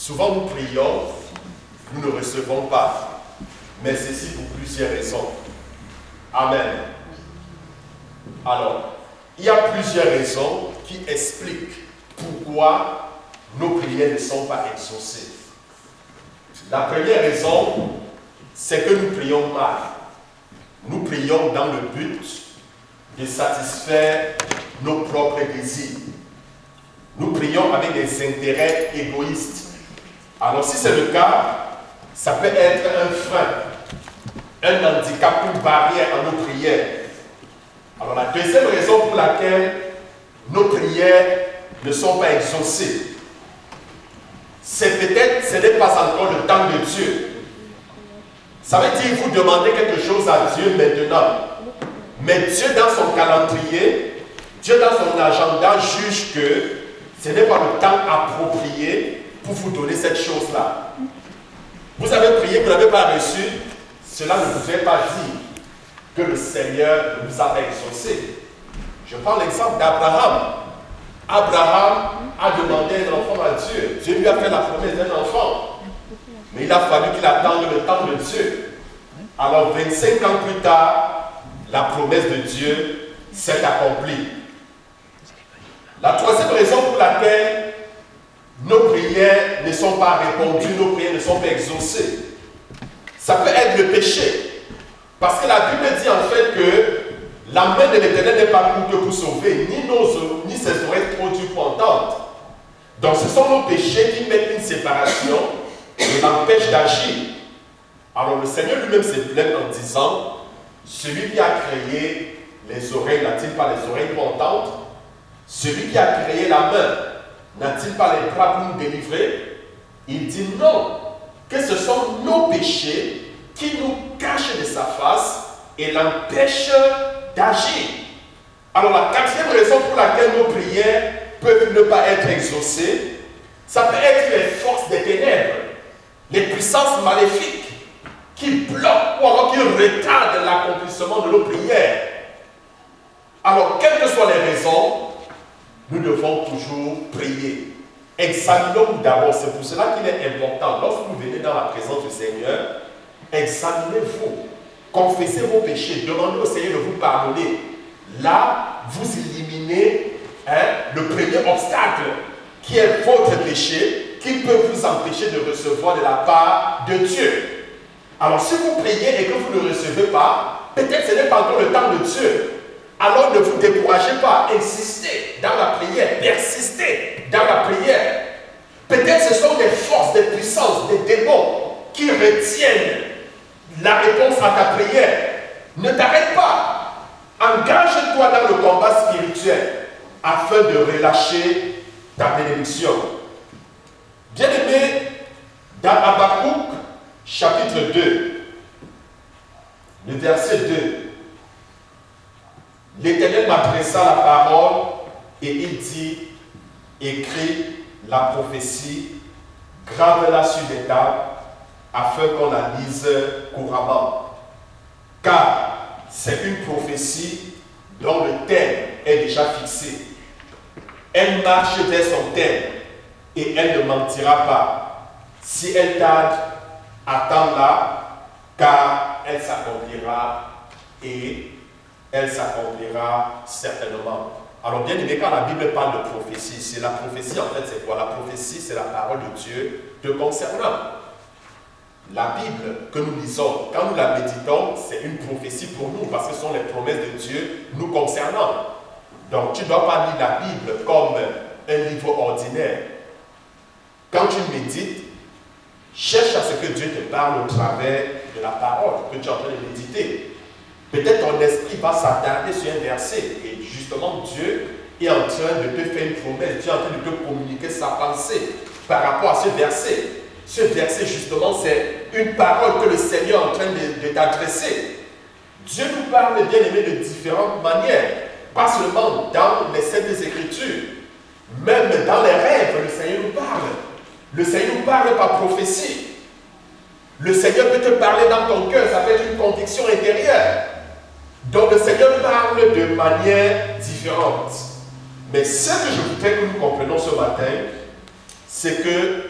Souvent nous prions, nous ne recevons pas. Mais ceci pour plusieurs raisons. Amen. Alors, il y a plusieurs raisons qui expliquent pourquoi nos prières ne sont pas exaucées. La première raison, c'est que nous prions mal. Nous prions dans le but de satisfaire nos propres désirs. Nous prions avec des intérêts égoïstes. Alors si c'est le cas, ça peut être un frein, un handicap, une barrière à nos prières. Alors la deuxième raison pour laquelle nos prières ne sont pas exaucées, c'est peut-être, ce n'est pas encore le temps de Dieu. Ça veut dire que vous demandez quelque chose à Dieu maintenant. Mais Dieu dans son calendrier, Dieu dans son agenda juge que ce n'est pas le temps approprié pour vous donner cette chose-là. Vous avez prié, vous n'avez pas reçu, cela ne vous fait pas dire que le Seigneur ne vous a pas exaucé. Je prends l'exemple d'Abraham. Abraham a demandé un enfant à Dieu. Dieu lui a fait la promesse d'un enfant. Mais il a fallu qu'il attende le temps de Dieu. Alors 25 ans plus tard, la promesse de Dieu s'est accomplie. La troisième raison pour laquelle nos prières ne sont pas répondues, nos prières ne sont pas exaucées, ça peut être le péché. Parce que la Bible dit en fait que la main de l'Éternel n'est pas courte pour sauver, ni ses oreilles trop dures pour entendre. Donc ce sont nos péchés qui mettent une séparation et l'empêchent d'agir. Alors le Seigneur lui-même se plaint en disant, celui qui a créé les oreilles n'a-t-il pas les oreilles pour entendre? Celui qui a créé la main n'a-t-il pas les bras pour nous délivrer? Il dit non, que ce sont nos péchés qui nous cachent de sa face et l'empêchent d'agir. Alors la quatrième raison pour laquelle nos prières peuvent ne pas être exaucées, ça peut être les forces des ténèbres, les puissances maléfiques qui bloquent ou alors qui retardent l'accomplissement de nos prières. Alors, quelles que soient les raisons, nous devons toujours prier. Examinons-nous d'abord, c'est pour cela qu'il est important, lorsque vous venez dans la présence du Seigneur, examinez-vous, confessez vos péchés, demandez au Seigneur de vous pardonner. Là, vous éliminez le premier obstacle qui est votre péché, qui peut vous empêcher de recevoir de la part de Dieu. Alors si vous priez et que vous ne recevez pas, peut-être ce n'est pas encore le temps de Dieu. Alors ne vous découragez pas, insistez dans la prière, persistez dans la prière. Peut-être ce sont des forces, des puissances, des démons qui retiennent la réponse à ta prière. Ne t'arrête pas. Engage-toi dans le combat spirituel afin de relâcher ta bénédiction. Bien-aimé, dans Habakkuk, chapitre 2, le verset 2, l'Éternel m'adressa la parole et il dit, écris la prophétie, grave-la sur des tables, afin qu'on la lise couramment. Car c'est une prophétie dont le thème est déjà fixé. Elle marche vers son thème et elle ne mentira pas. Si elle tarde, attends-la, car elle s'accomplira et elle s'accomplira certainement. Alors bien aimé, quand la Bible parle de prophétie, c'est la prophétie en fait, c'est quoi? La prophétie, c'est la parole de Dieu te concernant. La Bible que nous lisons, quand nous la méditons, c'est une prophétie pour nous, parce que ce sont les promesses de Dieu nous concernant. Donc tu ne dois pas lire la Bible comme un livre ordinaire. Quand tu médites, cherche à ce que Dieu te parle au travers de la parole que tu es en train de méditer. Peut-être ton esprit va s'attarder sur un verset et justement Dieu est en train de te faire une promesse, Dieu est en train de te communiquer sa pensée par rapport à ce verset. Ce verset justement c'est une parole que le Seigneur est en train de t'adresser. Dieu nous parle bien aimé de différentes manières, pas seulement dans les Saintes Écritures, même dans les rêves, le Seigneur nous parle. Le Seigneur nous parle par prophétie. Le Seigneur peut te parler dans ton cœur, ça peut être une conviction intérieure. Donc le Seigneur parle de manière différente. Mais ce que je voudrais que nous comprenions ce matin, c'est que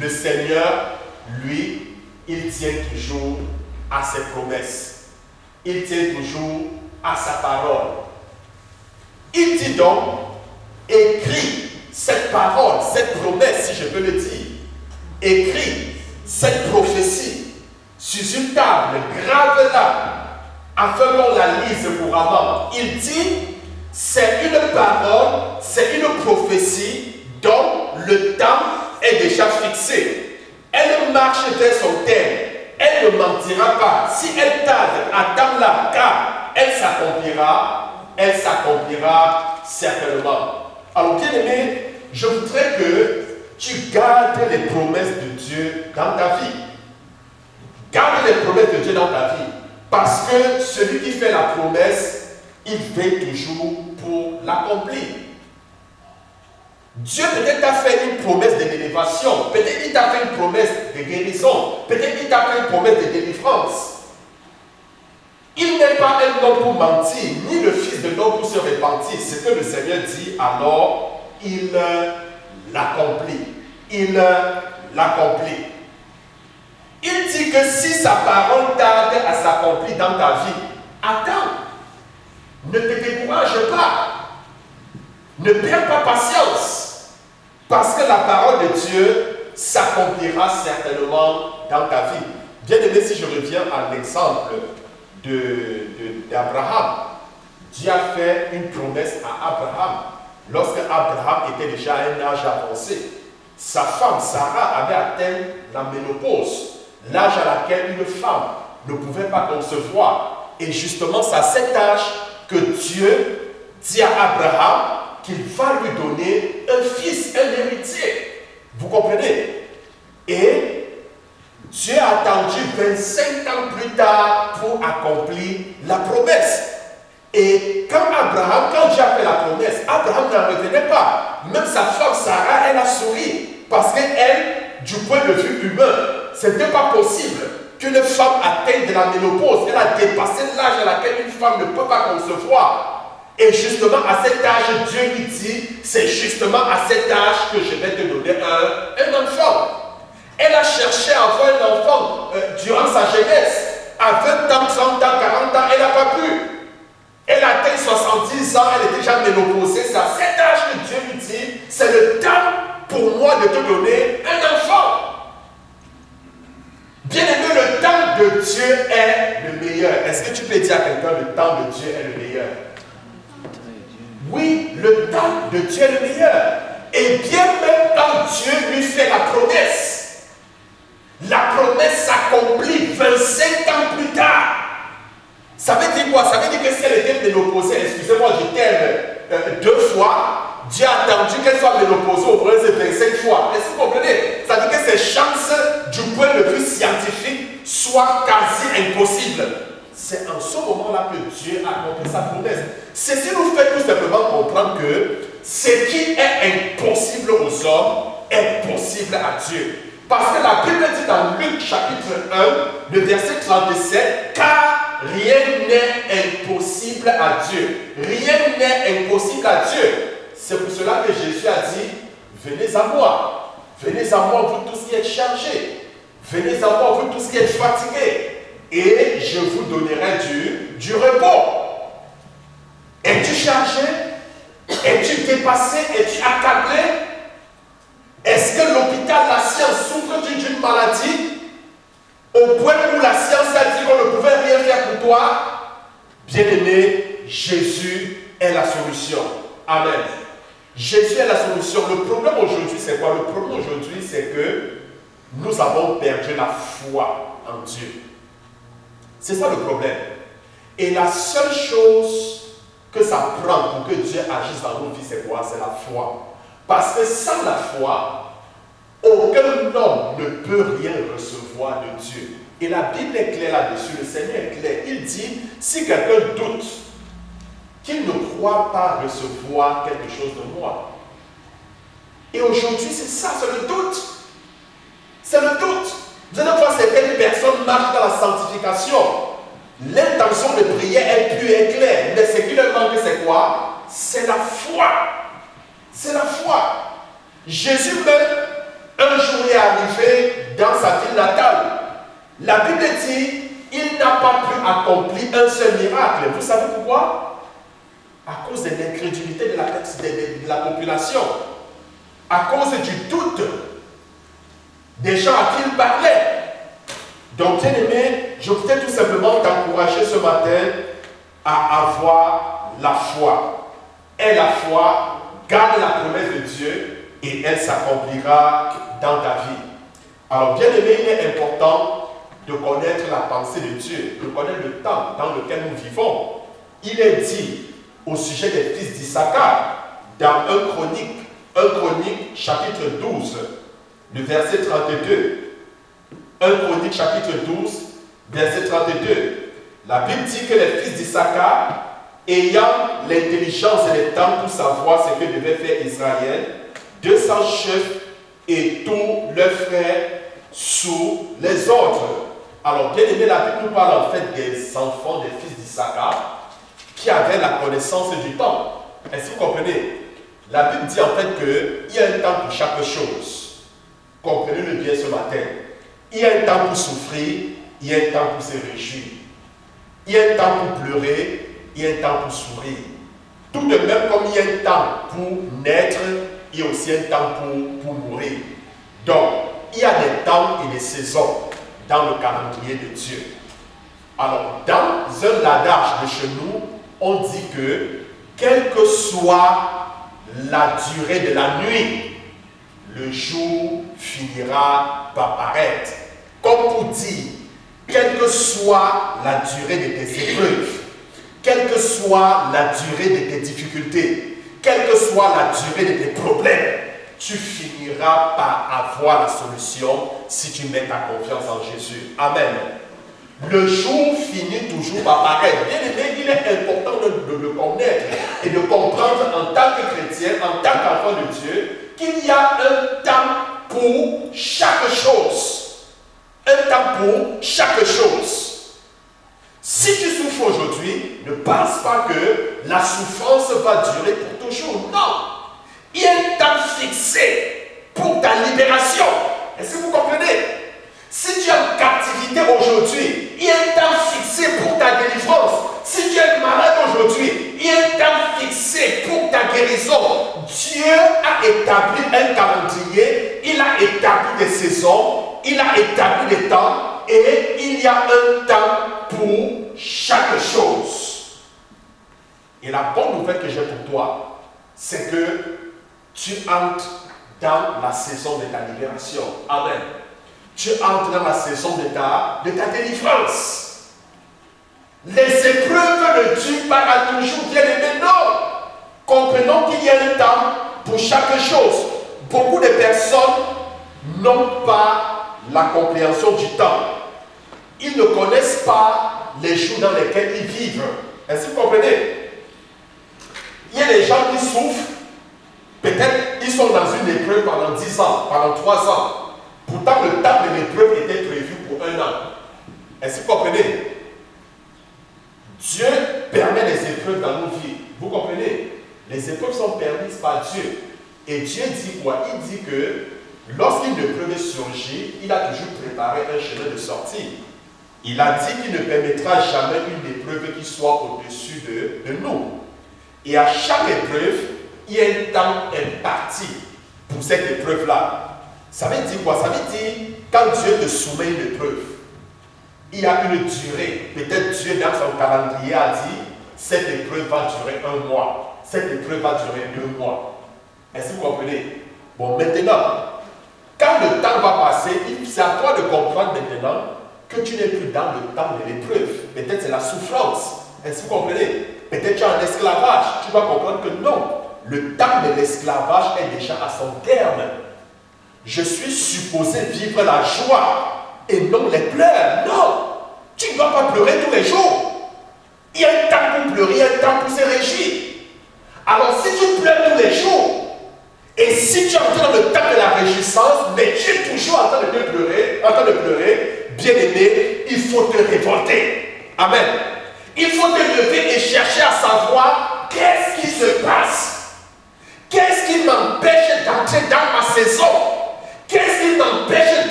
Le Seigneur, lui, il tient toujours à ses promesses. Il tient toujours à sa parole. Il dit donc, écris cette parole, cette promesse, si je peux le dire. Écris cette prophétie sur une table, grave-la, afin qu'on la lise couramment. Il dit, c'est une parole, c'est une prophétie dont le temps est déjà fixé. Elle marche vers son terme. Elle ne mentira pas. Si elle tarde, attends-la, car elle s'accomplira certainement. Alors, bien-aimé, je voudrais que tu gardes les promesses de Dieu dans ta vie. Garde les promesses de Dieu dans ta vie. Parce que celui qui fait la promesse, il veille toujours pour l'accomplir. Dieu peut-être t'a fait une promesse de l'élévation, peut-être il t'a fait une promesse de guérison, peut-être il t'a fait une promesse de délivrance. Il n'est pas un homme pour mentir, ni le fils de l'homme pour se repentir. Ce que le Seigneur dit, alors il l'accomplit. Il l'accomplit. Il dit que si sa parole tarde à s'accomplir dans ta vie, attends. Ne te décourage pas. Ne perds pas patience. Parce que la parole de Dieu s'accomplira certainement dans ta vie. Bien aimé, si je reviens à l'exemple d'Abraham, Dieu a fait une promesse à Abraham. Lorsque Abraham était déjà à un âge avancé, sa femme Sarah avait atteint la ménopause, l'âge à laquelle une femme ne pouvait pas concevoir. Et justement, c'est à cet âge que Dieu dit à Abraham qu'il va lui donner un fils, un héritier. Vous comprenez? Et Dieu a attendu 25 ans plus tard pour accomplir la promesse. Et quand Dieu a fait la promesse, Abraham n'en revenait pas. Même sa femme Sarah, elle a souri. Parce qu'elle, du point de vue humain, ce n'était pas possible qu'une femme atteigne de la ménopause. Elle a dépassé l'âge à laquelle une femme ne peut pas concevoir. Et justement, à cet âge, Dieu lui dit, c'est justement à cet âge que je vais te donner un enfant. Elle a cherché à avoir un enfant durant sa jeunesse. À 20 ans, 30 ans, 40 ans, elle n'a pas pu. Elle a atteint 70 ans, elle est déjà ménopausée. C'est à cet âge que Dieu lui dit, c'est le temps pour moi de te donner un enfant. Bien aimé, le temps de Dieu est le meilleur. Est-ce que tu peux dire à quelqu'un, le temps de Dieu est le meilleur? Oui, le temps de Dieu est le meilleur. Et bien même quand Dieu lui fait la promesse s'accomplit 25 ans plus tard. Ça veut dire quoi? Ça veut dire que si elle était ménopausée, excusez-moi, je t'aime 2 fois, Dieu a attendu qu'elle soit ménopausée au moins 25 fois. Est-ce que vous comprenez? Ça veut dire que ses chances, du point de vue scientifique, soient quasi impossibles. C'est en ce moment-là que Dieu a accompli sa promesse. Ceci nous fait tout simplement comprendre que ce qui est impossible aux hommes est possible à Dieu. Parce que la Bible dit dans Luc chapitre 1, le verset 37, car rien n'est impossible à Dieu. Rien n'est impossible à Dieu. C'est pour cela que Jésus a dit, venez à moi. Venez à moi, vous tous qui êtes chargés. Venez à moi, vous tous qui êtes fatigués. Et je vous donnerai du repos. Es-tu chargé? Es-tu dépassé? Es-tu accablé? Est-ce que l'hôpital, la science souffre d'une maladie au point où la science a dit qu'on ne pouvait rien faire pour toi? Bien-aimé, Jésus est la solution. Amen. Jésus est la solution. Le problème aujourd'hui, c'est quoi? Le problème aujourd'hui, c'est que nous avons perdu la foi en Dieu. C'est ça le problème. Et la seule chose que ça prend pour que Dieu agisse dans nos vies, c'est quoi? C'est la foi. Parce que sans la foi, aucun homme ne peut rien recevoir de Dieu. Et la Bible est claire là-dessus, le Seigneur est clair. Il dit, si quelqu'un doute, qu'il ne croit pas recevoir quelque chose de moi. Et aujourd'hui, c'est ça, c'est le doute. C'est le doute. Vous allez voir certaines personnes marchent dans la sanctification. L'intention de prier est pure et claire. Mais ce qui leur manque, c'est quoi? C'est la foi. C'est la foi. Jésus même, un jour il est arrivé dans sa ville natale, la Bible dit, il n'a pas pu accomplir un seul miracle. Vous savez pourquoi? À cause de l'incrédulité de la population, à cause du doute des gens à qui il parlait. Donc, bien aimé, je voudrais tout simplement t'encourager ce matin à avoir la foi. Et la foi garde la promesse de Dieu et elle s'accomplira dans ta vie. Alors, bien aimé, il est important de connaître la pensée de Dieu, de connaître le temps dans lequel nous vivons. Il est dit au sujet des fils d'Issachar dans 1 Chronique chapitre 12, le verset 32. 1 Chronique chapitre 12, verset 32. La Bible dit que les fils d'Issachar, ayant l'intelligence et le temps pour savoir ce que devait faire Israël, 200 chefs et tous leurs frères sous les ordres. Alors, bien aimé, la Bible nous parle en fait des enfants des fils d'Issachar qui avaient la connaissance du temps. Est-ce que vous comprenez? La Bible dit en fait qu'il y a un temps pour chaque chose. Comprenez-le bien ce matin. Il y a un temps pour souffrir, il y a un temps pour se réjouir. Il y a un temps pour pleurer, il y a un temps pour sourire. Tout de même comme il y a un temps pour naître, il y a aussi un temps pour mourir. Donc, il y a des temps et des saisons dans le calendrier de Dieu. Alors, dans un adage de chez nous, on dit que, quelle que soit la durée de la nuit, le jour finira par paraître. Comme pour dire, quelle que soit la durée de tes épreuves, quelle que soit la durée de tes difficultés, quelle que soit la durée de tes problèmes, tu finiras par avoir la solution si tu mets ta confiance en Jésus. Amen. Le jour finit toujours par paraître. Bien aimé, il est important de le connaître et de comprendre en tant que chrétien, en tant qu'enfant de Dieu, qu'il y a un temps pour chaque chose. Un temps pour chaque chose. Si tu souffres aujourd'hui, ne pense pas que la souffrance va durer pour toujours. Non. Il y a un temps fixé pour ta libération. Est-ce que vous comprenez? Si tu es en captivité aujourd'hui, il y a un temps fixé pour ta délivrance. Si tu es malade aujourd'hui, il y a un temps fixé pour ta guérison. Dieu a établi un calendrier, il a établi des saisons, il a établi des temps et il y a un temps pour chaque chose. Et la bonne nouvelle que j'ai pour toi, c'est que tu entres dans la saison de ta libération. Amen. Tu entres dans la saison de ta délivrance. Les épreuves ne durent pas à toujours, bien aimé, non. Comprenons qu'il y a un temps pour chaque chose. Beaucoup de personnes n'ont pas la compréhension du temps. Ils ne connaissent pas les jours dans lesquels ils vivent. Est-ce que vous comprenez? Il y a des gens qui souffrent. Peut-être ils sont dans une épreuve pendant 10 ans, pendant 3 ans. Pourtant, le temps de l'épreuve était prévu pour 1 an. Est-ce que vous comprenez? Dieu permet les épreuves dans nos vies. Vous comprenez? Les épreuves sont permises par Dieu. Et Dieu dit quoi? Il dit que lorsqu'une épreuve surgit, il a toujours préparé un chemin de sortie. Il a dit qu'il ne permettra jamais une épreuve qui soit au-dessus de nous. Et à chaque épreuve, il y a un temps imparti pour cette épreuve-là. Ça veut dire quoi? Ça veut dire, quand Dieu te soumet une épreuve, il y a une durée. Peut-être Dieu, dans son calendrier, a dit, cette épreuve va durer 1 mois. Cette épreuve va durer 2 mois. Est-ce que vous comprenez? Bon, maintenant, quand le temps va passer, c'est à toi de comprendre maintenant que tu n'es plus dans le temps de l'épreuve. Peut-être c'est la souffrance. Est-ce que vous comprenez? Peut-être tu es en esclavage. Tu vas comprendre que non. Le temps de l'esclavage est déjà à son terme. Je suis supposé vivre la joie et non les pleurs. Non. Tu ne dois pas pleurer tous les jours. Il y a un temps pour pleurer, il y a un temps pour se réjouir. Alors si tu pleures tous les jours, et si tu entres dans le temps de la réjouissance, mais tu es toujours en train de pleurer, bien aimé, il faut te révolter. Amen. Il faut te lever et chercher à savoir qu'est-ce qui se passe. Qu'est-ce qui m'empêche d'entrer dans ma saison? Qu'est-ce qui m'empêche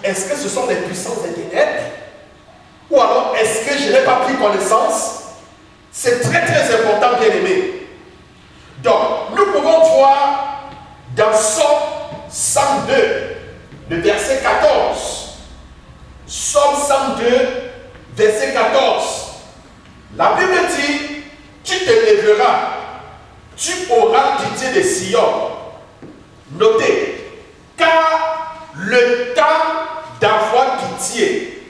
Est-ce que ce sont les puissances des ténèbres? Ou alors, est-ce que je n'ai pas pris connaissance? C'est très très important, bien aimé. Donc, nous pouvons voir dans Psaume 102, le verset 14. Psaume 102, verset 14. La Bible dit, tu te lèveras, tu auras pitié de Sion. Notez, car le temps d'avoir pitié,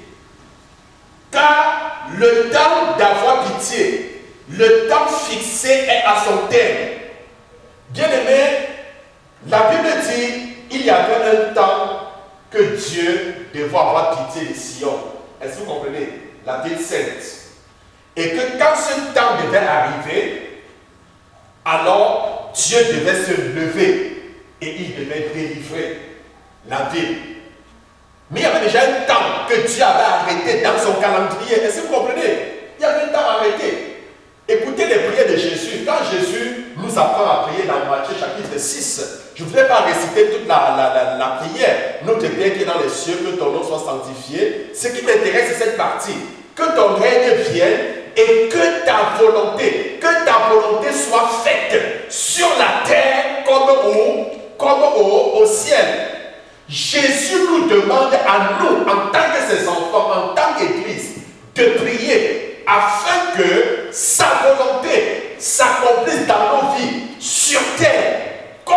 car le temps d'avoir pitié, le temps fixé est à son terme. Bien-aimé, la Bible dit, il y avait un temps que Dieu devait avoir pitié de Sion. Est-ce que vous comprenez? La ville sainte. Et que quand ce temps devait arriver, alors Dieu devait se lever et il devait délivrer la ville. Mais il y avait déjà un temps que Dieu avait arrêté dans son calendrier. Est-ce que vous comprenez? Il y avait un temps arrêté. Écoutez les prières de Jésus. Quand Jésus nous apprend à prier dans Matthieu chapitre 6, je ne voudrais pas réciter toute la prière. Notre Père qui est dans les cieux, que ton nom soit sanctifié. Ce qui m'intéresse, c'est cette partie. Que ton règne vienne et que ta volonté soit faite sur la terre comme au ciel. Jésus nous demande à nous, en tant que ses enfants, en tant qu'Église, de prier afin que sa volonté s'accomplisse dans nos vies sur terre comme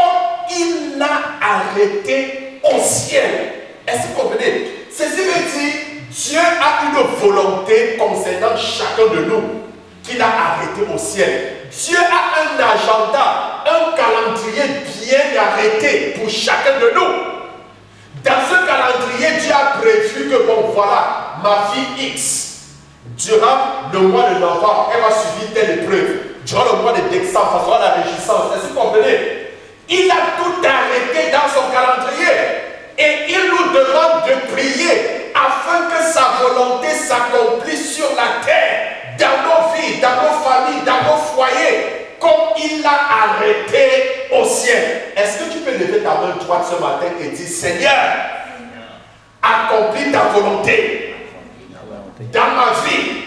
il l'a arrêté au ciel. Est-ce que vous comprenez? Ceci veut dire Dieu a une volonté concernant chacun de nous qu'il a arrêté au ciel. Dieu a un agenda, un calendrier bien arrêté pour chacun de nous. Dans ce calendrier, Dieu a prévu que, bon, voilà, ma fille X, durant le mois de novembre, elle va subir telle épreuve. Durant le mois de décembre, ça sera la réjouissance. Est-ce que vous comprenez? Il a tout arrêté dans son calendrier. Et il nous demande de prier afin que sa volonté s'accomplisse sur la terre, dans nos vies, dans nos familles, dans nos foyers, comme il l'a arrêté au ciel. Est-ce que tu peux lever ta main droite ce matin et dire, Seigneur, accomplis ta volonté dans ma vie,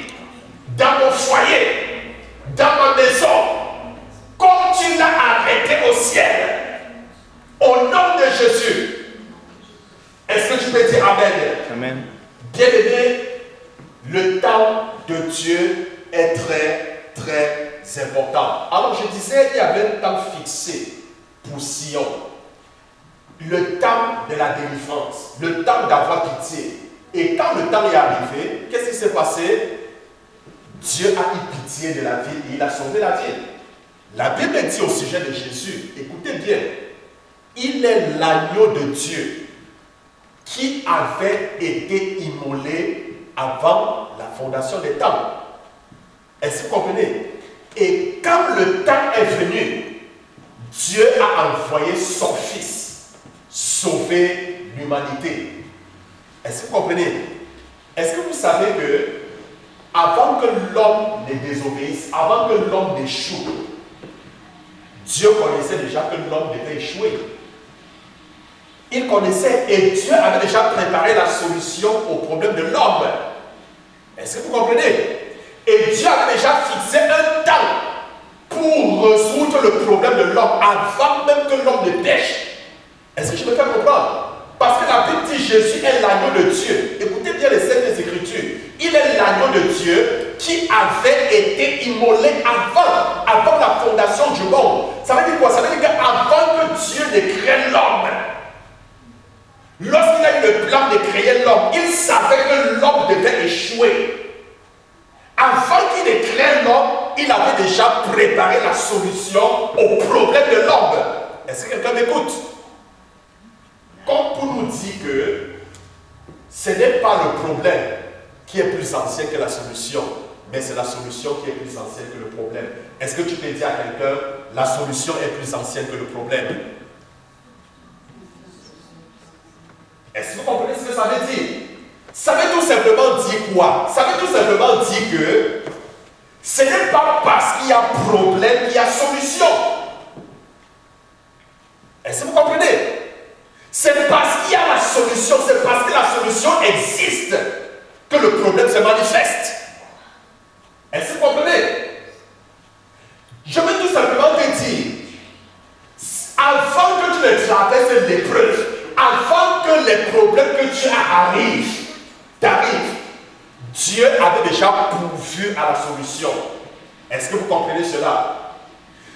dans mon foyer, dans ma maison, comme tu l'as arrêté au ciel, au nom de Jésus. Est-ce que tu peux dire Amen? Amen. Bien-aimé, le temps de Dieu est très, très important. Alors je disais, il y avait un temps fixé pour Sion. Le temps de la délivrance, le temps d'avoir pitié. Et quand le temps est arrivé, qu'est-ce qui s'est passé? Dieu a eu pitié de la ville et il a sauvé la ville. La Bible dit au sujet de Jésus, écoutez bien, il est l'agneau de Dieu qui avait été immolé avant la fondation des temps. Est-ce que vous comprenez? Et quand le temps est venu, Dieu a envoyé son Fils sauver l'humanité. Est-ce que vous comprenez? Est-ce que vous savez que avant que l'homme ne désobéisse, avant que l'homme n'échoue, Dieu connaissait déjà que l'homme devait échouer. Il connaissait et Dieu avait déjà préparé la solution au problème de l'homme. Est-ce que vous comprenez? Et Dieu avait déjà fixé un temps pour résoudre le problème de l'homme avant même que l'homme ne pêche. Est-ce que je me fais comprendre? Parce que la Bible dit Jésus est l'agneau de Dieu. Écoutez bien les Saintes Écritures. Il est l'agneau de Dieu qui avait été immolé avant la fondation du monde. Ça veut dire quoi? Ça veut dire qu'avant que Dieu ne crée l'homme, lorsqu'il a eu le plan de créer l'homme, il savait que l'homme devait échouer. Avant qu'il ne crée l'homme, il avait déjà préparé la solution au problème de l'homme. Est-ce que quelqu'un m'écoute? Comme pour nous dire que ce n'est pas le problème qui est plus ancien que la solution, mais c'est la solution qui est plus ancienne que le problème. Est-ce que tu peux dire à quelqu'un, la solution est plus ancienne que le problème? Est-ce que vous comprenez ce que ça veut dire? Ça veut tout simplement dire quoi? Ça veut tout simplement dire que ce n'est pas parce qu'il y a problème qu'il y a solution. Est-ce que vous comprenez? C'est parce qu'il y a la solution, c'est parce que la solution existe que le problème se manifeste. Est-ce que vous comprenez? Je veux tout simplement te dire, avant que tu ne traverses l'épreuve, avant que les problèmes que tu as t'arrivent, Dieu avait déjà pourvu à la solution. Est-ce que vous comprenez cela?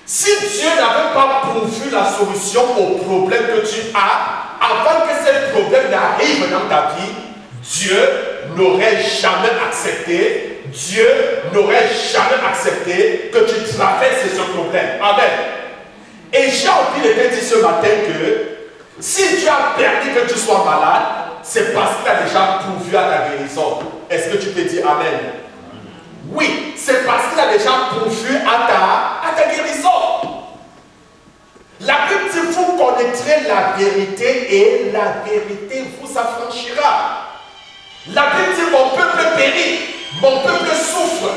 Si Dieu n'avait pas pourvu la solution au problème que tu as, avant que ce problème n'arrive dans ta vie, Dieu n'aurait jamais accepté que tu traverses ce problème. Amen. Et j'ai envie de te dire ce matin que si tu as permis que tu sois malade, c'est parce qu'il a déjà pourvu à ta guérison. Est-ce que tu peux dire Amen? Oui, c'est parce qu'il a déjà pourvu à ta guérison. La Bible dit, vous connaîtrez la vérité et la vérité vous affranchira. La Bible dit, mon peuple périt, mon peuple souffre.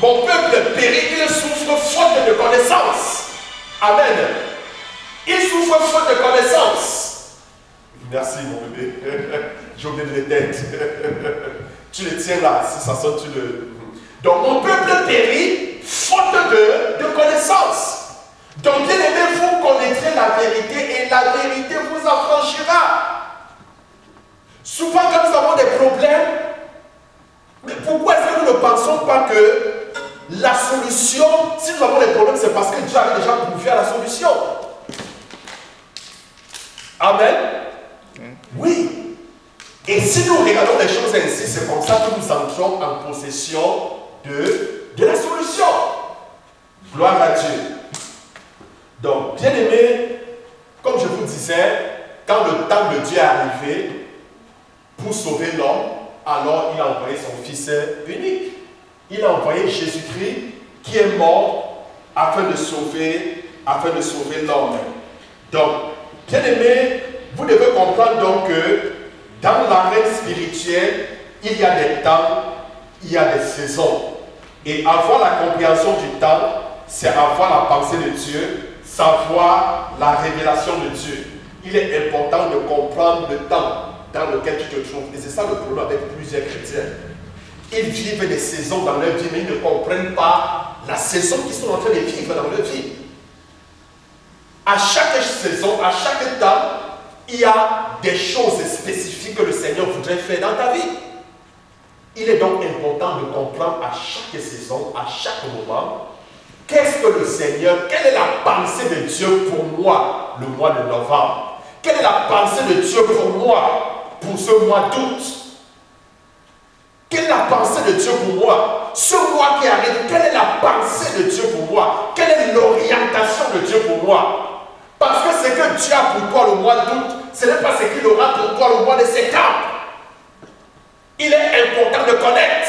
Mon peuple périt, il souffre faute de connaissance. Amen. Il souffre faute de connaissance. Merci mon bébé. J'ai oublié de l'éteindre. Tu le tiens là, si ça sonne, tu le... Donc mon peuple périt faute de connaissance. Donc bien aimé, vous connaîtrez la vérité et la vérité vous affranchira. Souvent quand nous avons des problèmes, mais pourquoi est-ce que nous ne pensons pas que la solution, si nous avons des problèmes, c'est parce que Dieu avait déjà pourvu à la solution. Amen. Oui. Et si nous regardons les choses ainsi, c'est comme ça que nous entrons en possession de la solution. Gloire à Dieu. Donc, bien aimé, comme je vous disais, quand le temps de Dieu est arrivé pour sauver l'homme, alors il a envoyé son Fils unique. Il a envoyé Jésus-Christ qui est mort afin de sauver l'homme. Donc, bien aimé, vous devez comprendre donc que dans l'arène spirituelle, il y a des temps, il y a des saisons. Et avoir la compréhension du temps, c'est avoir la pensée de Dieu, savoir la révélation de Dieu. Il est important de comprendre le temps dans lequel tu te trouves. Et c'est ça le problème avec plusieurs chrétiens. Ils vivent des saisons dans leur vie, mais ils ne comprennent pas la saison qu'ils sont en train de vivre dans leur vie. À chaque saison, à chaque temps, il y a des choses spécifiques que le Seigneur voudrait faire dans ta vie. Il est donc important de comprendre à chaque saison, à chaque moment, qu'est-ce que le Seigneur, quelle est la pensée de Dieu pour moi le mois de novembre? Quelle est la pensée de Dieu pour moi pour ce mois d'août? Quelle est la pensée de Dieu pour moi? Ce mois qui arrive, quelle est la pensée de Dieu pour moi? Quelle est l'orientation de Dieu pour moi? Parce que ce que Dieu a pour toi le mois d'août, ce n'est pas ce qu'il aura pour toi le mois de septembre. Il est important de connaître.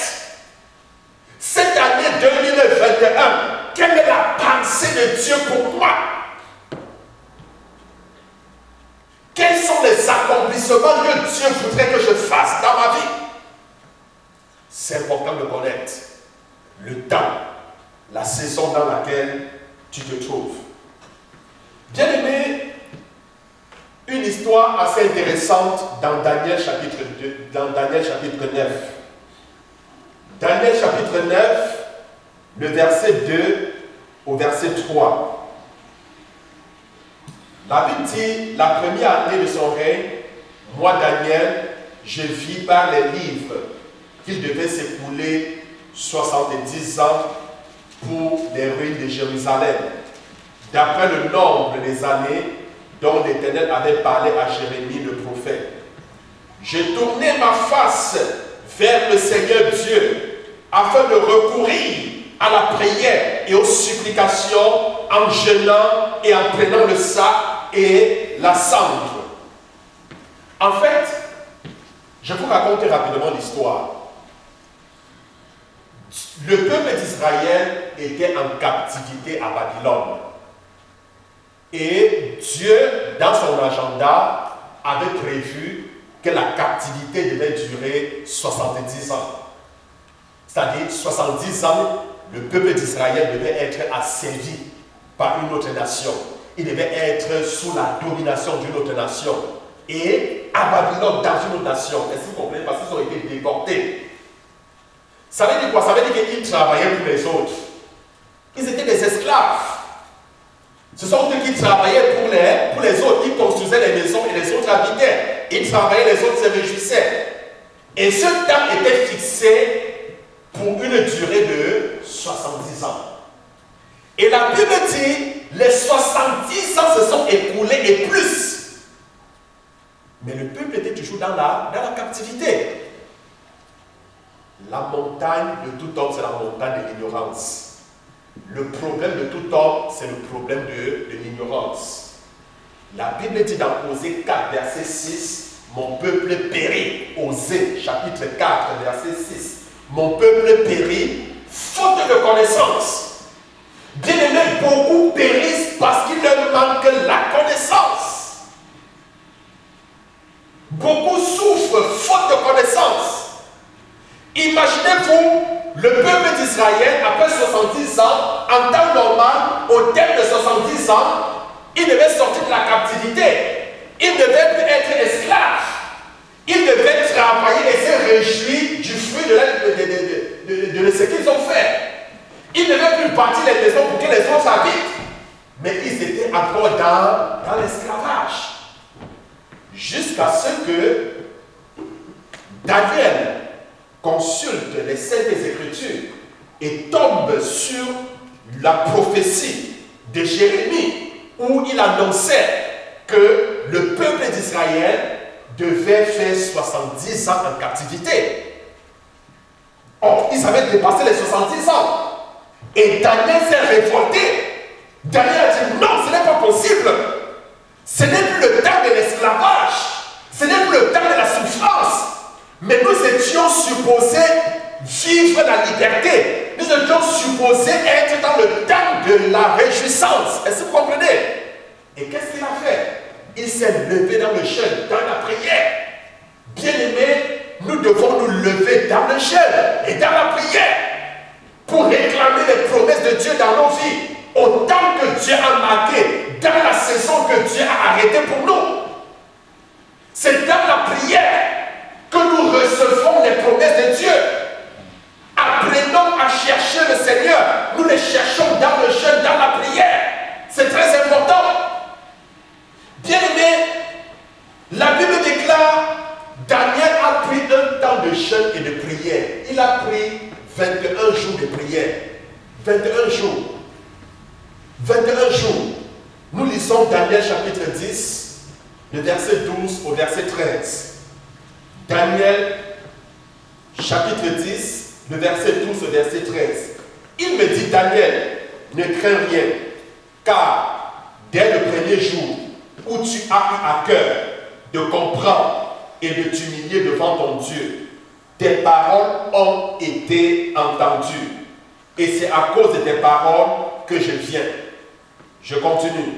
Cette année 2021, quelle est la pensée de Dieu pour moi? Quels sont les accomplissements que Dieu voudrait que je fasse dans ma vie? C'est important de connaître le temps, la saison dans laquelle tu te trouves. Bien aimé, une histoire assez intéressante dans Daniel chapitre 9. Daniel chapitre 9, le verset 2 au verset 3. La Bible dit, la première année de son règne, moi Daniel, je vis par les livres qu'il devait s'écouler 70 ans pour les ruines de Jérusalem, d'après le nombre des années dont l'Éternel avait parlé à Jérémie le prophète. J'ai tourné ma face vers le Seigneur Dieu afin de recourir à la prière et aux supplications en jeûnant et en prenant le sac et la cendre. En fait, je vous raconte rapidement l'histoire. Le peuple d'Israël était en captivité à Babylone. Et Dieu, dans son agenda, avait prévu que la captivité devait durer 70 ans. C'est-à-dire 70 ans, le peuple d'Israël devait être asservi par une autre nation. Il devait être sous la domination d'une autre nation. Et à Babylone dans une autre nation. Est-ce que vous comprenez? Parce qu'ils ont été déportés. Ça veut dire quoi? Ça veut dire qu'ils travaillaient pour les autres. Ils étaient des esclaves. Ce sont eux qui travaillaient pour les autres. Ils construisaient les maisons et les autres habitaient. Ils travaillaient, les autres se réjouissaient. Et ce temps était fixé pour une durée de 70 ans. Et la Bible dit, les 70 ans se sont écoulés et plus. Mais le peuple était toujours dans la captivité. La montagne de tout homme, c'est la montagne de l'ignorance. Le problème de tout homme, c'est le problème de l'ignorance. La Bible dit dans Osée 4, verset 6, mon peuple périt. Osée, chapitre 4, verset 6. Mon peuple périt, faute de connaissance. Bien-aimés, beaucoup périssent parce qu'il leur manque la connaissance. Beaucoup souffrent faute de connaissance. Imaginez-vous, le peuple d'Israël, après 70 ans, en temps normal, au terme de 70 ans, il devait sortir de la captivité. Il devait plus être esclave. Il devait travailler et se réjouir du fruit de ce qu'ils ont fait. Ils ne devaient plus bâtir les maisons pour que les autres habitent. Mais ils étaient encore dans l'esclavage. Jusqu'à ce que Daniel consulte les Saintes Écritures et tombe sur la prophétie de Jérémie où il annonçait que le peuple d'Israël devait faire 70 ans en captivité. Or, ils avaient dépassé les 70 ans. Et Daniel s'est révolté. Daniel a dit non, ce n'est pas possible. Ce n'est plus le temps de l'esclavage. Ce n'est plus le temps de la souffrance. Mais nous étions supposés vivre la liberté. Nous étions supposés être dans le temps de la réjouissance. Est-ce que vous comprenez? Et qu'est-ce qu'il a fait? Il s'est levé dans le jeûne, dans la prière. Bien-aimés, nous devons nous lever dans le jeûne et dans la prière pour réclamer les promesses de Dieu dans nos vies. Autant que Dieu a marqué dans la saison que Dieu a arrêtée pour nous. C'est dans la prière que nous recevons les promesses de Dieu. Apprenons à chercher le Seigneur. Nous les cherchons dans le jeûne, dans la prière. C'est très important. Bien-aimés, la Bible déclare, Daniel a pris un temps de jeûne et de prière. Il a pris 21 jours de prière. 21 jours. 21 jours. Nous lisons Daniel chapitre 10, le verset 12 au verset 13. Daniel chapitre 10, le verset 12 au verset 13. Il me dit, Daniel, ne crains rien, car dès le premier jour où tu as eu à cœur de comprendre et de t'humilier devant ton Dieu, tes paroles ont été entendues. Et c'est à cause de tes paroles que je viens. Je continue.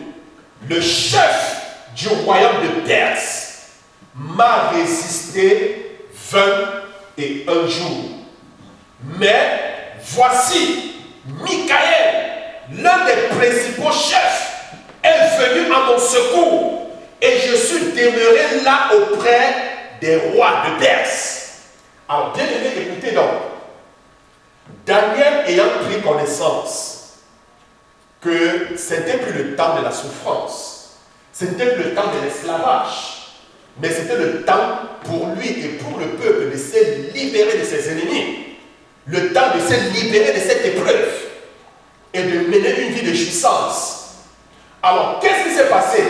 Le chef du royaume de Perse m'a résisté 21 jours. Mais voici, Michael, l'un des principaux chefs, est venu à mon secours. Et je suis demeuré là auprès des rois de Perse. Alors, bien aimé, écoutez donc. Daniel ayant pris connaissance que ce n'était plus le temps de la souffrance, ce n'était plus le temps de l'esclavage, mais c'était le temps pour lui et pour le peuple de se libérer de ses ennemis, le temps de se libérer de cette épreuve et de mener une vie de jouissance. Alors, qu'est-ce qui s'est passé?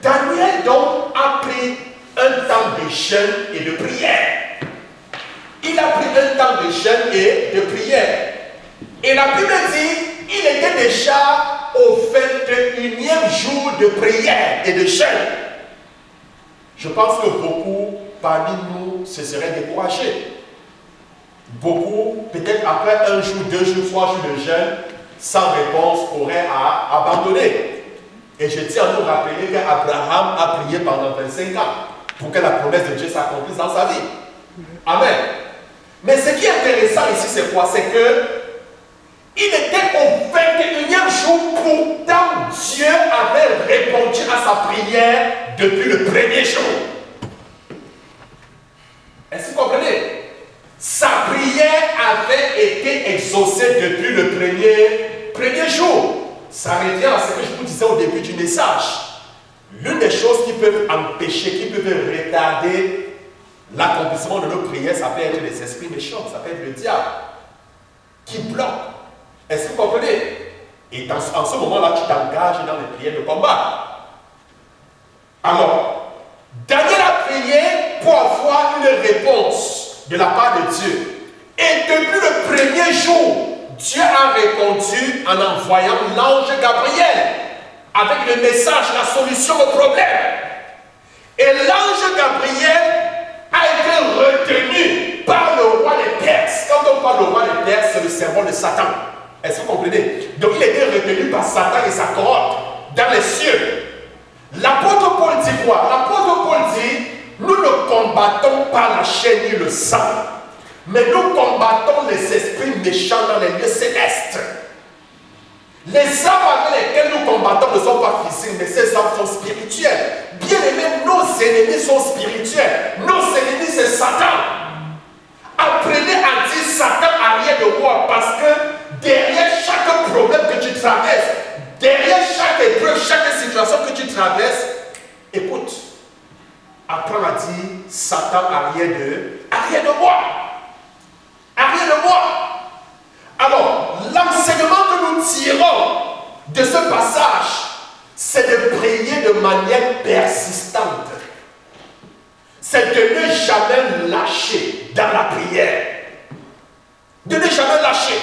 Daniel donc a pris un temps de jeûne et de prière. Il a pris un temps de jeûne et de prière. Et la Bible dit, il était déjà au 21e jour de prière et de jeûne. Je pense que beaucoup parmi nous se seraient découragés. Beaucoup, peut-être après un jour, 2 jours, 3 jours de jeûne, sans réponse, auraient à abandonner. Et je tiens à nous rappeler qu'Abraham a prié pendant 25 ans pour que la promesse de Dieu s'accomplisse dans sa vie. Amen. Mais ce qui est intéressant ici, c'est quoi? C'est que il était au 21e jour, pourtant Dieu avait répondu à sa prière depuis le premier jour. exaucé depuis le premier jour. Ça revient à ce que je vous disais au début du message. L'une des choses qui peuvent empêcher, qui peuvent retarder l'accomplissement de nos prières, ça peut être les esprits méchants, ça peut être le diable qui bloque. Est-ce que vous comprenez? Et en ce moment-là, tu t'engages dans les prières de combat. Alors, Daniel a prié pour avoir une réponse de la part de Dieu. Et depuis le premier jour, Dieu a répondu en envoyant l'ange Gabriel avec le message, la solution au problème. Et l'ange Gabriel a été retenu par le roi des Perses. Quand on parle du roi des Perses, c'est le symbole de Satan. Est-ce que vous comprenez? Donc il a été retenu par Satan et sa cohorte dans les cieux. L'apôtre Paul dit quoi? L'apôtre Paul dit, nous ne combattons pas la chair ni le sang, mais nous combattons les esprits méchants dans les lieux célestes. Les armes avec lesquelles nous combattons ne sont pas physiques, mais ces armes sont spirituelles. Bien aimés, nos ennemis sont spirituels. Nos ennemis, c'est Satan. Apprenez à dire Satan arrière de moi, parce que derrière chaque problème que tu traverses, derrière chaque épreuve, chaque situation que tu traverses, écoute, apprends à dire Satan arrière de moi. Arrière de moi. Alors, l'enseignement que nous tirons de ce passage, c'est de prier de manière persistante. C'est de ne jamais lâcher dans la prière. De ne jamais lâcher.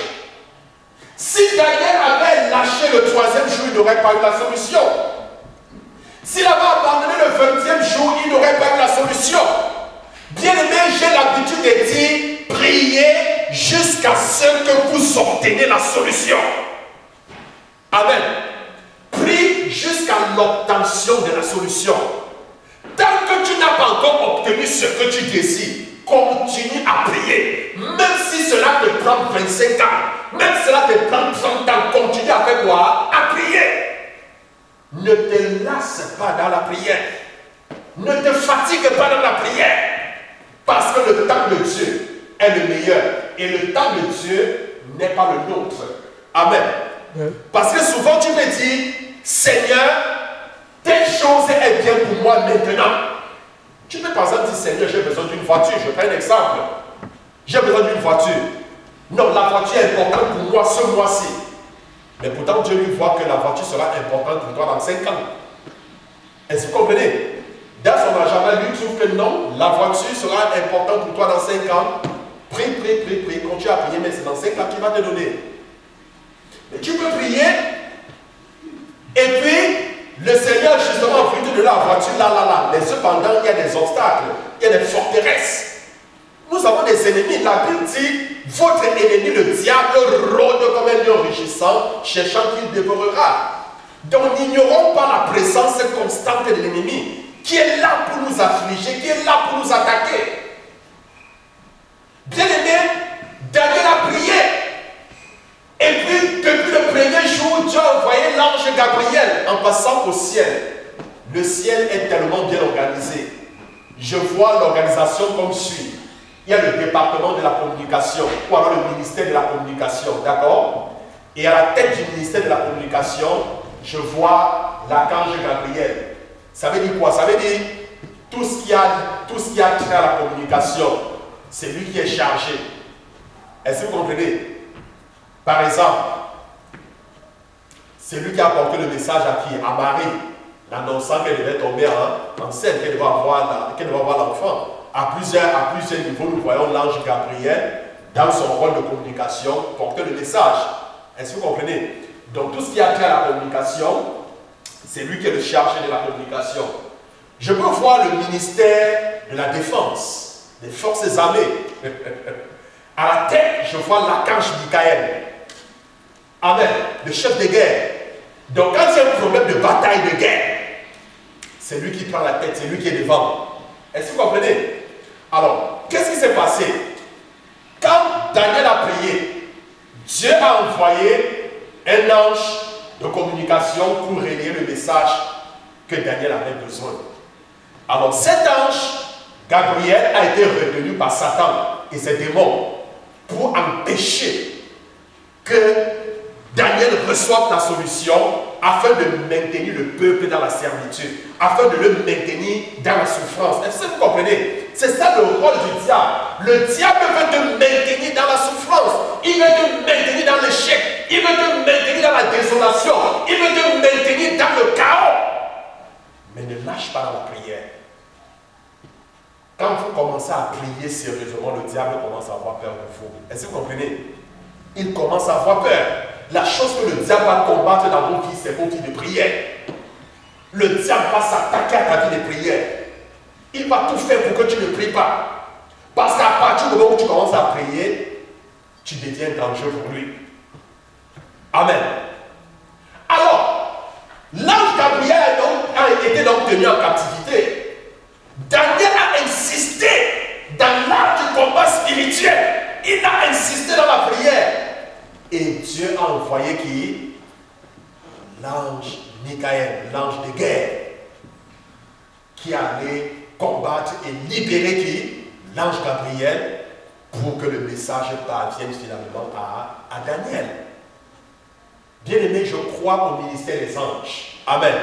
Si Daniel avait lâché le 3e jour, il n'aurait pas eu la solution. S'il avait abandonné le 20e jour, il n'aurait pas eu la solution. Bien aimé, j'ai l'habitude de dire, priez jusqu'à ce que vous obtenez la solution. Amen. Prie jusqu'à l'obtention de la solution. Tant que tu n'as pas encore obtenu ce que tu désires, continue à prier. Même si cela te prend 25 ans, même si cela te prend 30 ans, continue à faire quoi? À prier. Ne te lasse pas dans la prière. Ne te fatigue pas dans la prière. Parce que le temps de Dieu est le meilleur. Et le temps de Dieu n'est pas le nôtre. Amen. Parce que souvent tu me dis, Seigneur, telle chose est bien pour moi maintenant. Tu peux par exemple dire, Seigneur, j'ai besoin d'une voiture. Je prends un exemple. J'ai besoin d'une voiture. Non, la voiture est importante pour moi ce mois-ci. Mais pourtant, Dieu lui voit que la voiture sera importante pour toi dans 5 ans. Est-ce que vous comprenez? Dans son agenda, lui trouve que non, la voiture sera importante pour toi dans 5 ans. Prie, continue à prier, mais c'est dans 5 ans qu'il va te donner. Mais tu peux prier, et puis le Seigneur justement a voulu te donner la voiture là. Mais cependant, il y a des obstacles, il y a des forteresses. Nous avons des ennemis. La Bible dit, votre ennemi, le diable, rôde comme un lion rugissant, cherchant qu'il dévorera. Donc n'ignorons pas la présence constante de l'ennemi, qui est là pour nous affliger, qui est là pour nous attaquer. Bien aimé, Daniel a prié. Et puis, depuis le premier jour, Dieu a envoyé l'ange Gabriel en passant au ciel. Le ciel est tellement bien organisé. Je vois l'organisation comme suit. Il y a le département de la communication, ou alors le ministère de la communication, d'accord? Et à la tête du ministère de la communication, je vois l'archange Gabriel. Ça veut dire quoi? Ça veut dire tout ce qui a trait à la communication, c'est lui qui est chargé. Est-ce que vous comprenez? Par exemple, c'est lui qui a apporté le message à qui? À Marie, l'annonçant qu'elle devait tomber enceinte, qu'elle devait avoir l'enfant. À plusieurs niveaux, nous voyons l'ange Gabriel dans son rôle de communication porter le message. Est-ce que vous comprenez? Donc tout ce qui a trait à la communication, c'est lui qui est le chargé de la communication. Je peux voir le ministère de la défense, des forces armées. À la tête, je vois l'archange Michael. Amen. Le chef de guerre. Donc quand il y a un problème de bataille de guerre, c'est lui qui prend la tête, c'est lui qui est devant. Est-ce que vous comprenez? Alors, qu'est-ce qui s'est passé? Quand Daniel a prié, Dieu a envoyé un ange de communication pour relayer le message que Daniel avait besoin. Alors cet ange, Gabriel, a été retenu par Satan et ses démons pour empêcher que Daniel reçoive la solution afin de maintenir le peuple dans la servitude, afin de le maintenir dans la souffrance. Est-ce que vous comprenez? C'est ça le rôle du diable. Le diable veut te maintenir dans la souffrance, il veut te maintenir dans l'échec, il veut te maintenir dans la désolation, il veut te maintenir dans le chaos. Mais ne lâche pas dans la prière. Quand vous commencez à prier sérieusement, le diable commence à avoir peur de vous. Est-ce que vous comprenez? Il commence à avoir peur. La chose que le diable va combattre dans vos vies, c'est vos vies de prière. Le diable va s'attaquer à ta vie de prière. Il va tout faire pour que tu ne pries pas. Parce qu'à partir du moment où tu commences à prier, tu deviens dangereux pour lui. Amen. Alors, l'ange Gabriel a été donc tenu en captivité. Daniel a insisté dans l'art du combat spirituel. Il a insisté dans la prière. Et Dieu a envoyé qui? L'ange Michael, l'ange de guerre, qui allait combattre et libérer qui? L'ange Gabriel, pour que le message parvienne finalement à Daniel. Bien-aimé, je crois au ministère des anges. Amen.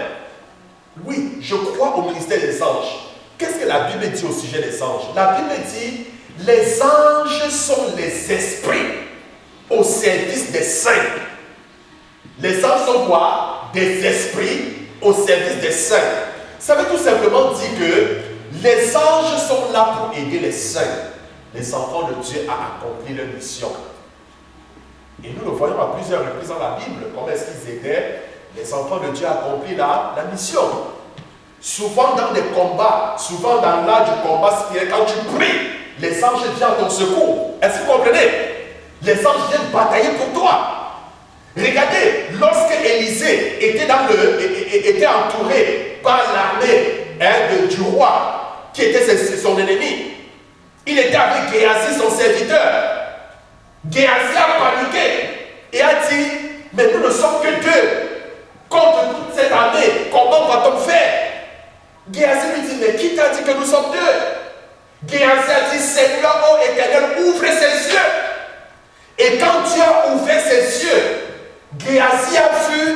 Oui, je crois au ministère des anges. Qu'est-ce que la Bible dit au sujet des anges? La Bible dit, les anges sont les esprits au service des saints. Les anges sont quoi? Des esprits au service des saints. Ça veut tout simplement dire que les anges sont là pour aider les saints. Les enfants de Dieu à accomplir leur mission. Et nous le voyons à plusieurs reprises dans la Bible. Comment est-ce qu'ils aidaient les enfants de Dieu à accomplir la mission? Souvent dans des combats, souvent dans l'art du combat spirituel, quand tu pries, les anges viennent à ton secours. Est-ce que vous comprenez? Les anges viennent batailler pour toi. Regardez, lorsque Élisée était entouré par l'armée du roi, qui était son ennemi, il était avec Géasi, son serviteur. Géasi a paniqué et a dit, mais nous ne sommes que deux contre toute cette armée, comment va-t-on faire? Géasi lui dit, mais qui t'a dit que nous sommes deux? Géasi a dit, Seigneur, ô Éternel, ouvre ses yeux. Et quand Dieu a ouvert ses yeux, Géasi a vu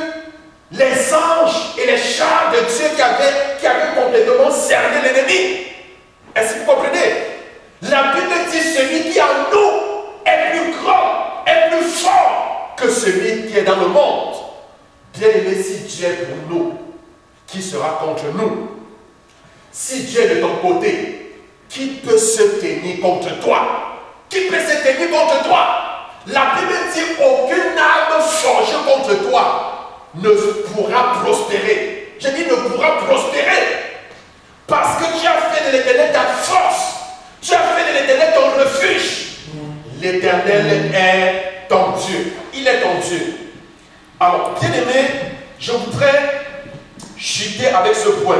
les anges et les chars de Dieu qui avaient complètement cerné l'ennemi. Est-ce que vous comprenez? La Bible dit, celui qui en nous est plus grand, est plus fort que celui qui est dans le monde. Bien aimé, si Dieu est pour nous, qui sera contre nous? Si Dieu est de ton côté, qui peut se tenir contre toi? Qui peut se tenir contre toi? La Bible dit, aucune arme forgée contre toi ne pourra prospérer. Je dis ne pourra prospérer. Parce que tu as fait de l'Éternel ta force. Tu as fait de l'Éternel ton refuge. L'Éternel est ton Dieu. Il est ton Dieu. Alors, bien aimé, je voudrais chuter avec ce point.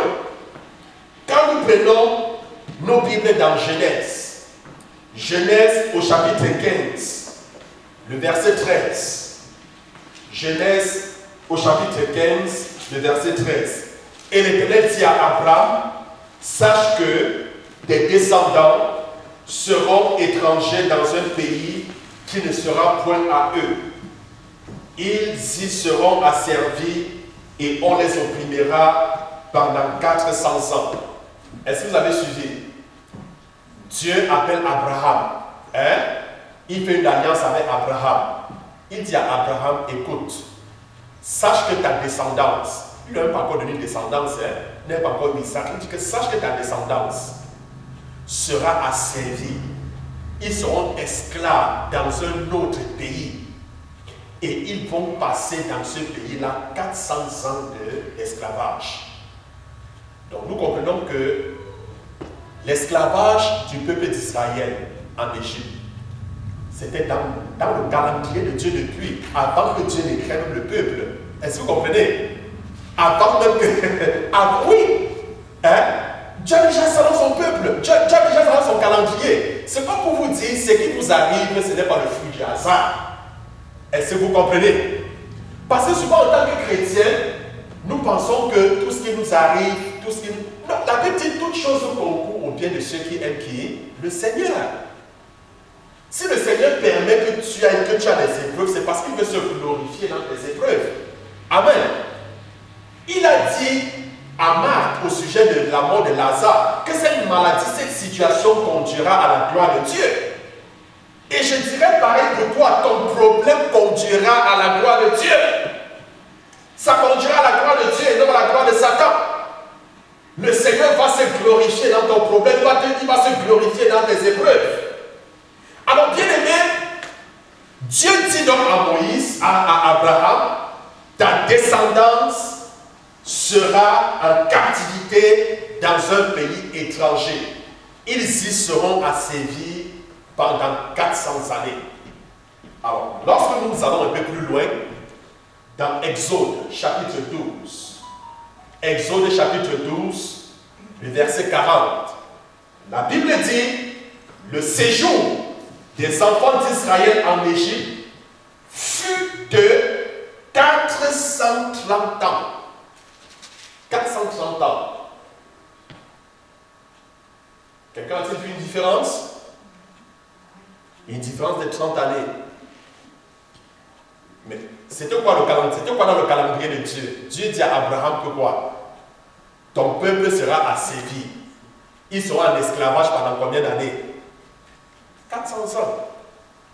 Quand nous prenons nos Bibles dans Genèse, Genèse au chapitre 15, le verset 13. Genèse au chapitre 15, le verset 13. Et l'Éternel dit à Abraham, sache que tes descendants seront étrangers dans un pays qui ne sera point à eux. Ils y seront asservis et on les opprimera pendant 400 ans. Est-ce que vous avez suivi? Dieu appelle Abraham. Il fait une alliance avec Abraham. Il dit à Abraham, écoute, sache que ta descendance, il n'a même pas encore donné une descendance, il n'a pas encore mis ça. Il dit que sache que ta descendance sera asservie. Ils seront esclaves dans un autre pays. Et ils vont passer dans ce pays-là 400 ans d'esclavage. Donc nous comprenons que l'esclavage du peuple d'Israël en Égypte, c'était dans le calendrier de Dieu depuis, avant que Dieu ne crée même le peuple. Est-ce que vous comprenez? Avant même que... oui! Dieu a déjà ça dans son peuple. Dieu a déjà ça dans son calendrier. Ce n'est pas pour vous dire, ce qui vous arrive, ce n'est pas le fruit du hasard. Est-ce que vous comprenez? Parce que souvent, en tant que chrétiens, nous pensons que tout ce qui nous arrive, tout ce qui nous... Non, la Bible dit toutes choses concourent au bien de ceux qui aiment qui? Le Seigneur. Si le Seigneur permet que tu as des épreuves, c'est parce qu'il veut se glorifier dans tes épreuves. Amen. Il a dit à Marthe au sujet de la mort de Lazare que cette maladie, cette situation conduira à la gloire de Dieu. Et je dirais pareil pour toi, ton problème conduira à la gloire de Dieu. Ça conduira à la gloire de Dieu et non à la gloire de Satan. Le Seigneur va se glorifier dans ton problème, il va se glorifier dans tes épreuves. Alors bien aimé, Dieu dit donc à Moïse, à Abraham, ta descendance sera en captivité dans un pays étranger. Ils y seront asservis pendant 400 années. Alors, lorsque nous allons un peu plus loin, dans Exode chapitre 12, Exode chapitre 12, le verset 40, la Bible dit, le séjour des enfants d'Israël en Égypte fut de 430 ans. 430 ans. Quelqu'un a-t-il vu une différence? Une différence de 30 années. Mais c'était quoi le calendrier? C'était quoi dans le calendrier de Dieu? Dieu dit à Abraham que quoi? Ton peuple sera asservi. Ils seront en esclavage pendant combien d'années? 400 ans.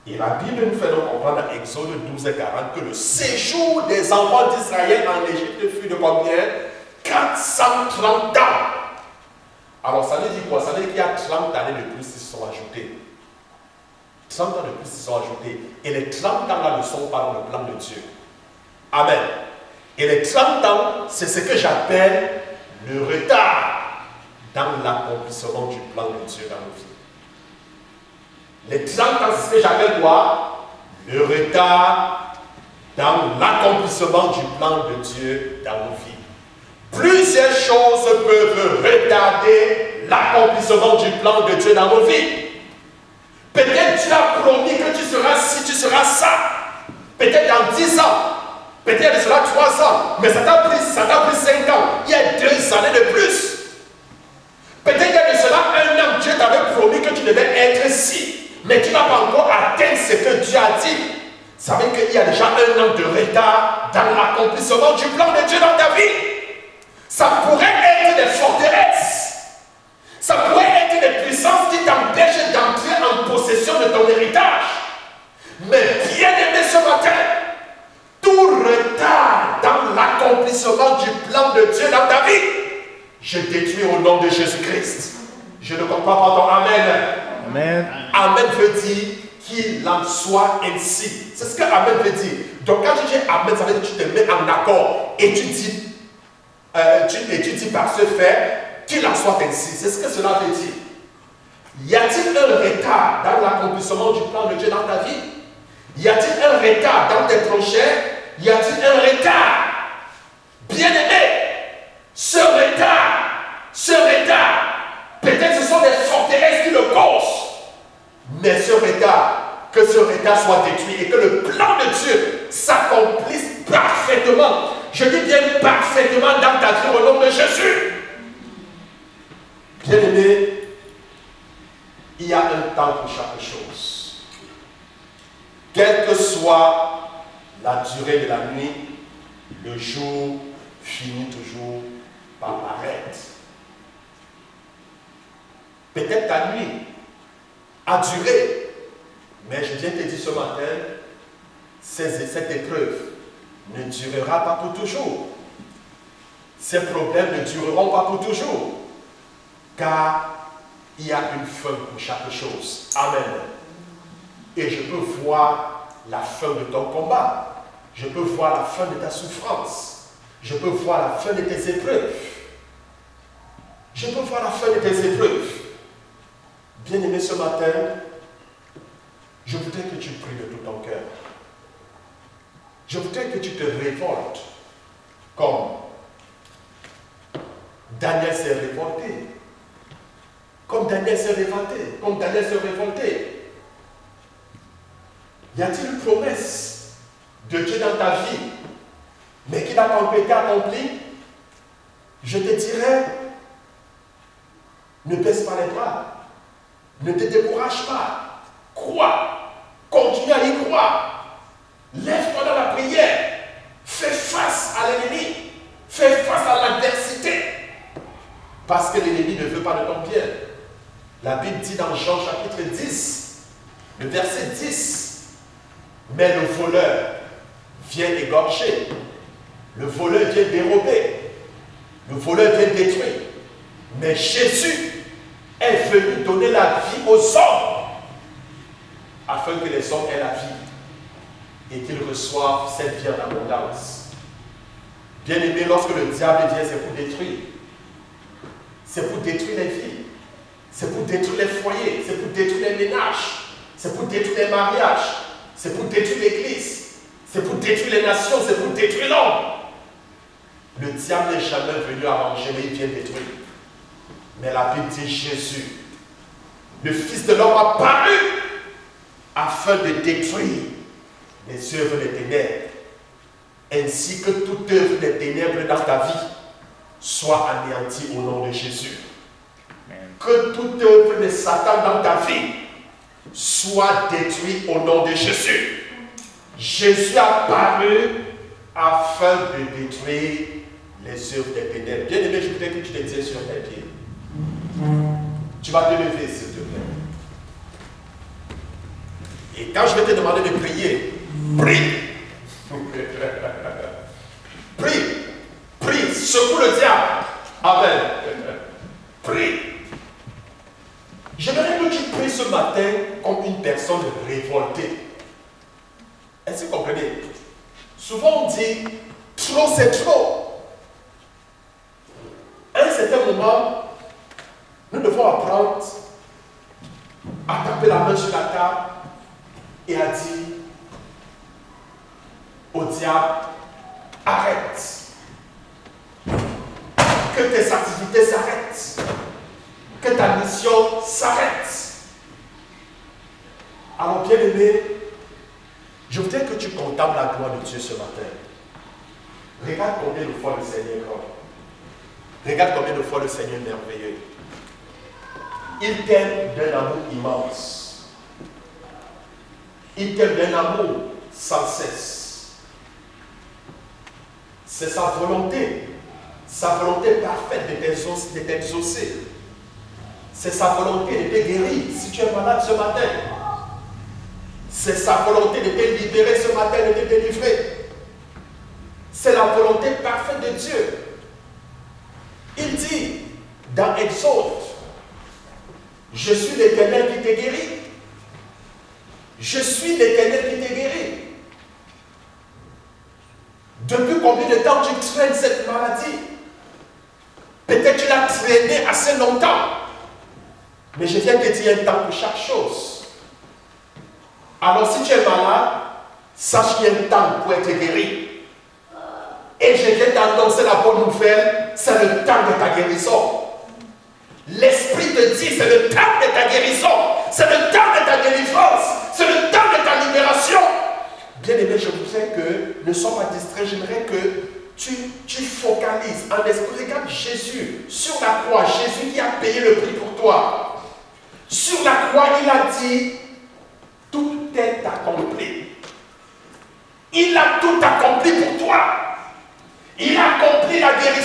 Et la Bible nous fait donc comprendre dans Exode 12 et 40 que le séjour des enfants d'Israël en Égypte fut de combien? 430 ans. Alors ça veut dire quoi? Ça veut dire qu'il y a 30 années de plus qui se sont ajoutées. 30 ans de plus qui se sont ajoutés. Et les 30 ans là ne sont pas dans le plan de Dieu. Amen. Et les 30 ans, c'est ce que j'appelle le retard dans l'accomplissement du plan de Dieu dans nos vies. Les 30 ans, c'est ce que j'appelle quoi? Le retard dans l'accomplissement du plan de Dieu dans nos vies. Plusieurs choses peuvent retarder l'accomplissement du plan de Dieu dans nos vies. Peut-être tu as promis que tu seras ci, tu seras ça. Peut-être dans 10 ans. Peut-être il sera 3 ans. Mais ça t'a pris 5 ans. Il y a 2 années de plus. Peut-être qu'il sera 1 an. Dieu t'avait promis que tu devais être ci. Mais tu n'as pas encore atteint ce que Dieu a dit. Ça veut dire qu'il y a déjà 1 an de retard dans l'accomplissement du plan de Dieu dans ta vie. Ça pourrait être des forteresses. Ça pourrait être des puissances qui t'empêchent d'entrer en possession de ton héritage. Mais bien aimé ce matin, tout retard dans l'accomplissement du plan de Dieu dans ta vie, je détruis au nom de Jésus-Christ. Je ne comprends pas ton Amen. Amen. Amen veut dire qu'il en soit ainsi. C'est ce que Amen veut dire. Donc quand tu dis Amen, ça veut dire que tu te mets en accord et tu dis par ce fait qu'il en soit ainsi. C'est ce que cela veut dire. Y a-t-il un retard dans l'accomplissement du plan de Dieu dans ta vie? Y a-t-il un retard dans tes projets? Y a-t-il un retard? Bien-aimé, ce retard, peut-être ce sont des forteresses qui le causent. Mais que ce retard soit détruit et que le plan de Dieu s'accomplisse parfaitement. Je dis bien parfaitement dans ta vie au nom de Jésus. Bien-aimé, il y a un temps pour chaque chose. Quelle que soit la durée de la nuit, le jour finit toujours par paraître. Peut-être ta nuit a duré, mais je viens te dire ce matin, cette épreuve ne durera pas pour toujours. Ces problèmes ne dureront pas pour toujours. Car il y a une fin pour chaque chose. Amen. Et je peux voir la fin de ton combat. Je peux voir la fin de ta souffrance. Je peux voir la fin de tes épreuves. Je peux voir la fin de tes épreuves. Bien-aimé, ce matin, je voudrais que tu pries de tout ton cœur. Je voudrais que tu te révoltes comme Daniel s'est révolté. Comme Daniel s'est révolté. Y a-t-il une promesse de Dieu dans ta vie, mais qui n'a pas été accomplie? Je te dirais, ne baisse pas les bras. Ne te décourage pas. Crois. Parce que l'ennemi ne veut pas de ton bien. La Bible dit dans Jean chapitre 10, le verset 10, mais le voleur vient égorger, le voleur vient dérober, le voleur vient détruire. Mais Jésus est venu donner la vie aux hommes, afin que les hommes aient la vie et qu'ils reçoivent cette vie en abondance. Bien aimé, lorsque le diable vient, c'est pour détruire. C'est pour détruire les vies. C'est pour détruire les foyers. C'est pour détruire les ménages. C'est pour détruire les mariages. C'est pour détruire l'église. C'est pour détruire les nations. C'est pour détruire l'homme. Le diable n'est jamais venu arranger, mais il vient détruire. Mais la Bible dit Jésus, le Fils de l'homme a paru afin de détruire les œuvres des ténèbres, ainsi que toute œuvre des ténèbres dans ta vie soit anéantie au nom de Jésus. Amen. Que toute œuvre de Satan dans ta vie soit détruite au nom de Jésus. Jésus a paru afin de détruire les œuvres des ténèbres. Bien aimé, je voudrais que tu te tiennes sur tes pieds. Tu vas te lever, s'il te plaît. Et quand je vais te demander de prier, prie. Prie. Prie. Secoue le diable. Amen. Prie. J'aimerais que tu pries ce matin comme une personne révoltée. Est-ce que vous comprenez? Souvent on dit, trop c'est trop. À un certain moment, nous devons apprendre à taper la main sur la table et à dire au diable, arrête. Que tes activités s'arrêtent. Que ta mission s'arrête. Alors bien aimé, je voudrais que tu contemples la gloire de Dieu ce matin. Regarde combien de fois le Seigneur est grand. Regarde combien de fois le Seigneur est merveilleux. Il t'aime d'un amour immense. Il t'aime d'un amour sans cesse. C'est sa volonté parfaite de t'exaucer. C'est sa volonté de te guérir si tu es malade ce matin. C'est sa volonté de te libérer ce matin, de te délivrer. C'est la volonté parfaite de Dieu. Il dit dans Exode, je suis l'Éternel qui te guérit. Je suis l'Éternel qui te guérit. Depuis combien de temps tu traînes cette maladie? Peut-être tu l'as traînée assez longtemps. Mais je viens te dire un temps pour chaque chose. Alors si tu es malade, sache qu'il y a un temps pour être guéri. Et je viens t'annoncer la bonne nouvelle, c'est le temps de ta guérison. L'Esprit te dit, c'est le temps de ta guérison, c'est le temps de ta délivrance, c'est le temps de ta libération. Bien aimé, je voudrais que ne sois pas distrait, j'aimerais que tu focalises en esprit. Regarde Jésus sur la croix, Jésus qui a payé le prix pour toi. Sur la croix, il a dit, tout est accompli. Il a tout accompli pour toi. Il a accompli la guérison